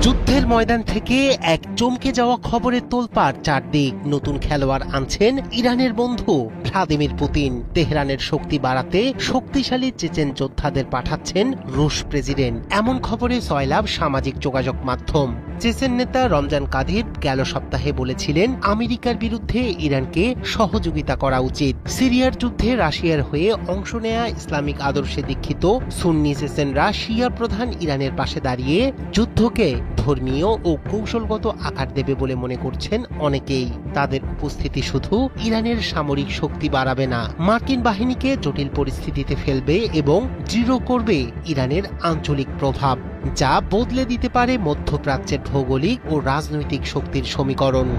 যুদ্ধের ময়দান থেকে এক চমকে যাওয়া খবরের তোলপাড় চারদিক। নতুন খেলোয়াড় আনছেন ইরানের বন্ধু ভ্লাদিমির পুতিন। তেহরানের শক্তি বাড়াতে শক্তিশালী চেচেন যোদ্ধাদের পাঠাচ্ছেন রুশ প্রেসিডেন্ট। এমন খবরে সয়লাভ সামাজিক যোগাযোগ মাধ্যম। চেচেন নেতা রমজান কাদির গেল সপ্তাহে বলেছিলেন আমেরিকার বিরুদ্ধে ইরানকে সহযোগিতা করা উচিত। সিরিয়ার যুদ্ধে রাশিয়ার হয়ে অংশ নেয়া ইসলামিক আদর্শে দীক্ষিত সুন্নি চেচেনরা শিয়া প্রধান ইরানের পাশে দাঁড়িয়ে যুদ্ধকে ধর্মীয় ও কৌশলগত আকার দেবে বলে মনে করছেন অনেকেই। তাদের উপস্থিতি শুধু ইরানের সামরিক শক্তি বাড়াবে না, মার্কিন বাহিনীকে জটিল পরিস্থিতিতে ফেলবে এবং দৃঢ় করবে ইরানের আঞ্চলিক প্রভাব, যা বদলে দিতে পারে মধ্যপ্রাচ্যের ভৌগোলিক ও রাজনৈতিক শক্তির সমীকরণ।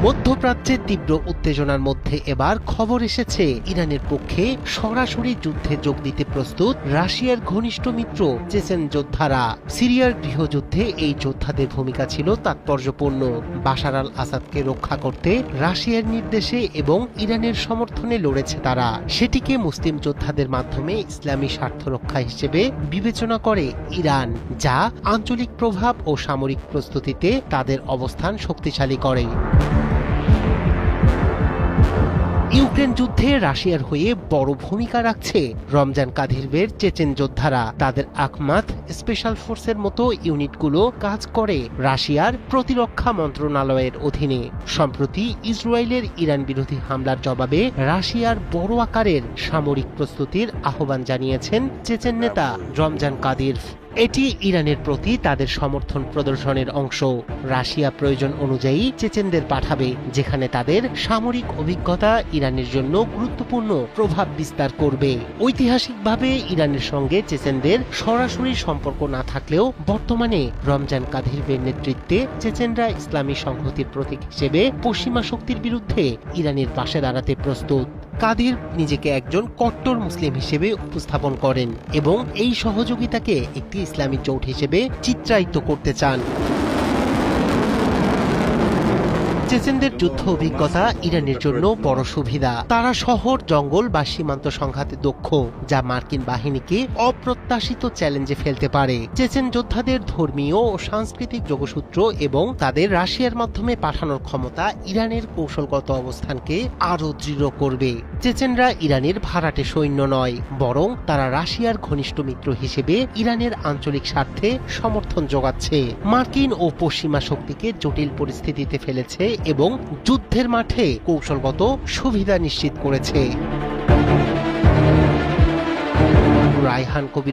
মধ্যপ্রাচ্যের তীব্র উত্তেজনার মধ্যে এবার খবর এসেছে ইরানের পক্ষে সরাসরি যুদ্ধে যোগ দিতে প্রস্তুত রাশিয়ার ঘনিষ্ঠ মিত্র চেচেন যোদ্ধারা। সিরিয়ার গৃহযুদ্ধে এই যোদ্ধাদের ভূমিকা ছিল তাৎপর্যপূর্ণ। বাশার আল আসাদকে রক্ষা করতে রাশিয়ার নির্দেশে এবং ইরানের সমর্থনে লড়েছে তারা। সেটিকে মুসলিম যোদ্ধাদের মাধ্যমে ইসলামী স্বার্থ রক্ষা হিসেবে বিবেচনা করে ইরান, যা আঞ্চলিক প্রভাব ও সামরিক প্রস্তুতিতে তাদের অবস্থান শক্তিশালী করে। ইউক্রেন যুদ্ধে রাশিয়ার হয়ে বড় ভূমিকা রাখছে রমজান কাদিরভের চেচেন যোদ্ধারা। তাদের আখমাত স্পেশাল ফোর্সের মতো ইউনিটগুলো কাজ করে রাশিয়ার প্রতিরক্ষা মন্ত্রণালয়ের অধীনে। সম্প্রতি ইসরায়েলের ইরান বিরোধী হামলার জবাবে রাশিয়ার বড় আকারের সামরিক প্রস্তুতির আহ্বান জানিয়েছেন চেচেন নেতা রমজান কাদির। এটি ইরানের প্রতি তাদের সমর্থন প্রদর্শনের অংশ। রাশিয়া প্রয়োজন অনুযায়ী চেচেনদের পাঠাবে, যেখানে তাদের সামরিক অভিজ্ঞতা ইরানের জন্য গুরুত্বপূর্ণ প্রভাব বিস্তার করবে। ঐতিহাসিকভাবে ইরানের সঙ্গে চেচেনদের সরাসরি সম্পর্ক না থাকলেও বর্তমানে রমজান কাদিরভের নেতৃত্বে চেচেনরা ইসলামী সংহতির প্রতীক হিসেবে পশ্চিমা শক্তির বিরুদ্ধে ইরানের পাশে দাঁড়াতে প্রস্তুত। কাদির নিজেকে একজন কট্টর মুসলিম হিসেবে উপস্থাপন করেন এবং এই সহযোগিতাকে একটি ইসলামী জোট হিসেবে চিত্রায়িত করতে চান। চেচেনদের যুদ্ধ অভিজ্ঞতা ইরানের জন্য বড় সুবিধা। তারা শহর, জঙ্গল বা সীমান্ত সংঘাতে দক্ষ, যা মার্কিন বাহিনীকে অপ্রত্যাশিত চ্যালেঞ্জে ফেলতে পারে। চেচেন যোদ্ধাদের ধর্মীয় ও সাংস্কৃতিক যোগসূত্র এবং তাদের রাশিয়ার মাধ্যমে পাঠানোর ক্ষমতা ইরানের কৌশলগত অবস্থানকে আরও দৃঢ় করবে। চেচেনরা ইরানের ভাড়াটে সৈন্য নয়, বরং তারা রাশিয়ার ঘনিষ্ঠ মিত্র হিসেবে ইরানের আঞ্চলিক স্বার্থে সমর্থন যোগাচ্ছে। মার্কিন ও পশ্চিমা শক্তিকে জটিল পরিস্থিতিতে ফেলেছে এবং যুদ্ধের মাঠে কৌশলগত সুবিধা নিশ্চিত করেছে। রায়হান কবির।